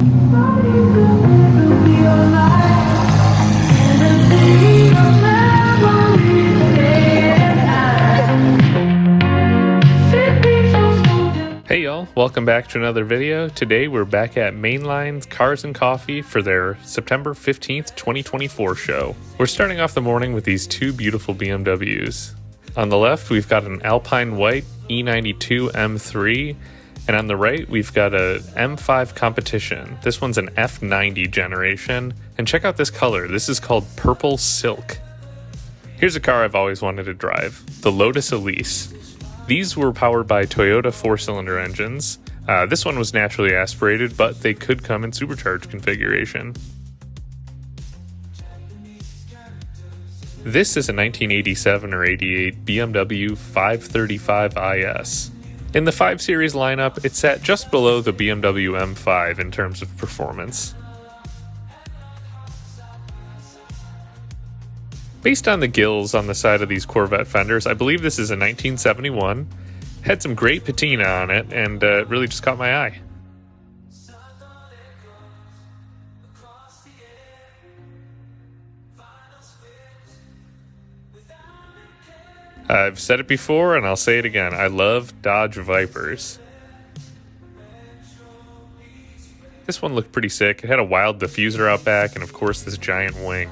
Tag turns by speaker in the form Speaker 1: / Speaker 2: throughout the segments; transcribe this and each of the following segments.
Speaker 1: Hey y'all, welcome back to another video. Today we're back at Mainline Cars and Coffee for their September 15th, 2024 show. We're starting off the morning with these two beautiful BMWs. On the left, we've got an Alpine White E92 M3, and on the right, we've got a M5 Competition. This one's an F90 generation, and check out this color. This is called Purple Silk. Here's a car I've always wanted to drive, the Lotus Elise. These were powered by Toyota 4-cylinder engines. This one was naturally aspirated, but they could come in supercharged configuration. This is a 1987 or 88 BMW 535IS. In the 5 Series lineup, it sat just below the BMW M5 in terms of performance. Based on the gills on the side of these Corvette fenders, I believe this is a 1971. Had some great patina on it, and really just caught my eye. I've said it before, and I'll say it again. I love Dodge Vipers. This one looked pretty sick. It had a wild diffuser out back, and of course this giant wing.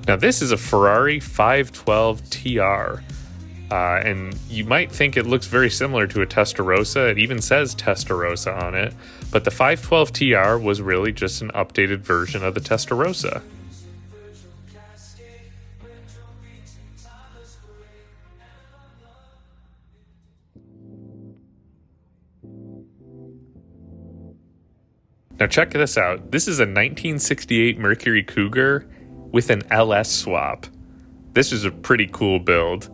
Speaker 1: Now this is a Ferrari 512 TR, and you might think it looks very similar to a Testarossa. It even says Testarossa on it, but the 512 TR was really just an updated version of the Testarossa. Now check this out. This is a 1968 Mercury Cougar with an LS swap. This is a pretty cool build.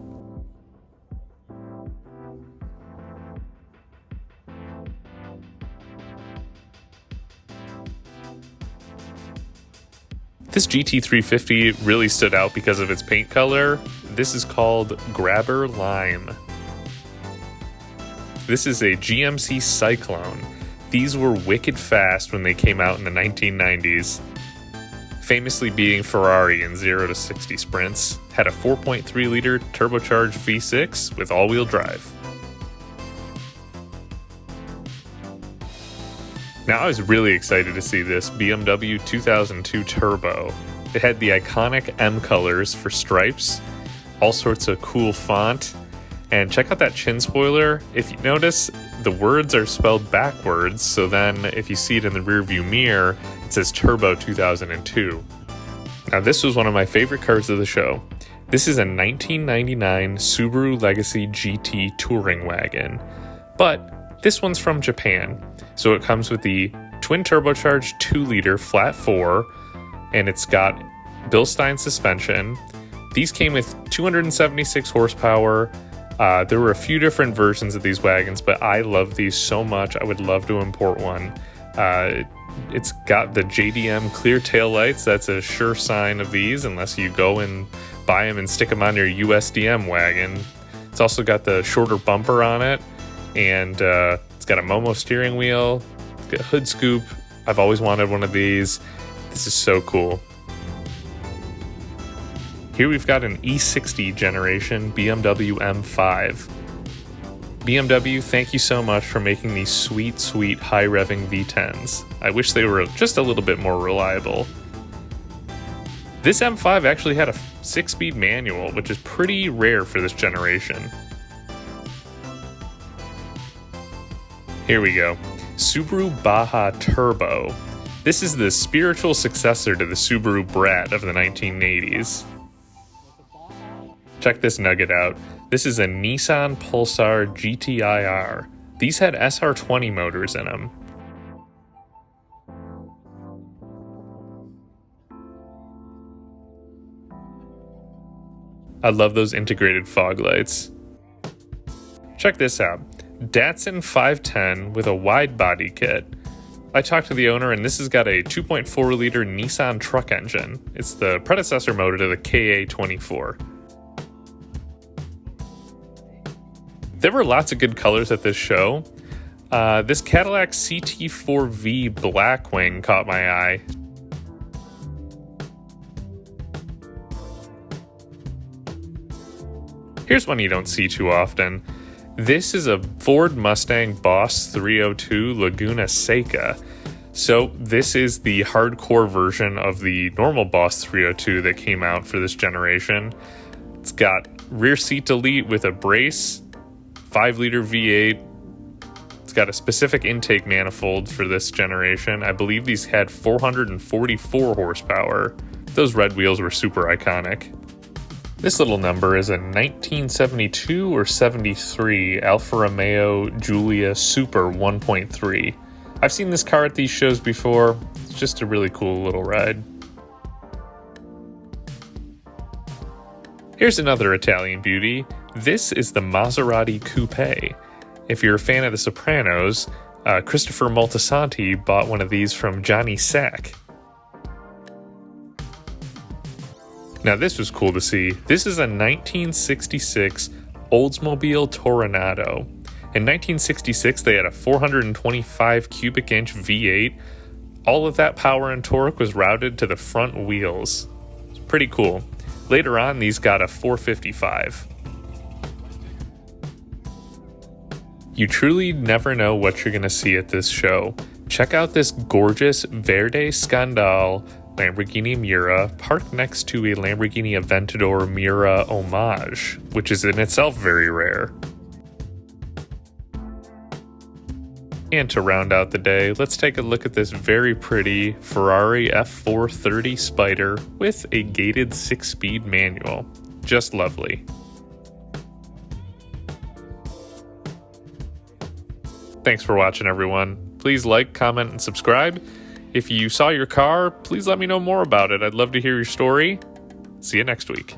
Speaker 1: This GT350 really stood out because of its paint color. This is called Grabber Lime. This is a GMC Cyclone. These were wicked fast when they came out in the 1990s. Famously beating Ferrari in 0 to 60 sprints, had a 4.3 liter turbocharged V6 with all-wheel drive. Now I was really excited to see this BMW 2002 Turbo. It had the iconic M colors for stripes, all sorts of cool font, and check out that chin spoiler. If you notice, the words are spelled backwards, so then if you see it in the rearview mirror, it says Turbo 2002. Now this was one of my favorite cars of the show. This is a 1999 Subaru Legacy GT touring wagon, but this one's from Japan. So it comes with the twin turbocharged 2-liter flat 4, and it's got Bilstein suspension. These came with 276 horsepower. There were a few different versions of these wagons, but I love these so much. I would love to import one. It's got the JDM clear taillights. That's a sure sign of these, unless you go and buy them and stick them on your USDM wagon. It's also got the shorter bumper on it, and it's got a Momo steering wheel. It's got a hood scoop. I've always wanted one of these. This is so cool. Here we've got an E60 generation BMW M5. BMW, thank you so much for making these sweet, sweet high-revving V10s. I wish they were just a little bit more reliable. This M5 actually had a 6-speed manual, which is pretty rare for this generation. Here we go. Subaru Baja Turbo. This is the spiritual successor to the Subaru Brat of the 1980s. Check this nugget out. This is a Nissan Pulsar GTIR. These had SR20 motors in them. I love those integrated fog lights. Check this out. Datsun 510 with a wide body kit. I talked to the owner, and this has got a 2.4 liter Nissan truck engine. It's the predecessor motor to the KA24. There were lots of good colors at this show. This Cadillac CT4V Blackwing caught my eye. Here's one you don't see too often. This is a Ford Mustang Boss 302 Laguna Seca. So this is the hardcore version of the normal Boss 302 that came out for this generation. It's got rear seat delete with a brace, 5-liter V8. It's got a specific intake manifold for this generation. I believe these had 444 horsepower. Those red wheels were super iconic. This little number is a 1972 or 73 Alfa Romeo Giulia Super 1.3. I've seen this car at these shows before. It's just a really cool little ride. Here's another Italian beauty. This is the Maserati Coupe. If you're a fan of The Sopranos, Christopher Moltisanti bought one of these from Johnny Sack. Now this was cool to see. This is a 1966 Oldsmobile Toronado. In 1966, they had a 425 cubic inch V8. All of that power and torque was routed to the front wheels. It's pretty cool. Later on, these got a 455. You truly never know what you're going to see at this show. Check out this gorgeous Verde Scandale Lamborghini Mira parked next to a Lamborghini Aventador Mira Homage, which is in itself very rare. And to round out the day, let's take a look at this very pretty Ferrari F430 Spider with a gated 6-speed manual. Just lovely. Thanks for watching, everyone. Please like, comment, and subscribe. If you saw your car, please let me know more about it. I'd love to hear your story. See you next week.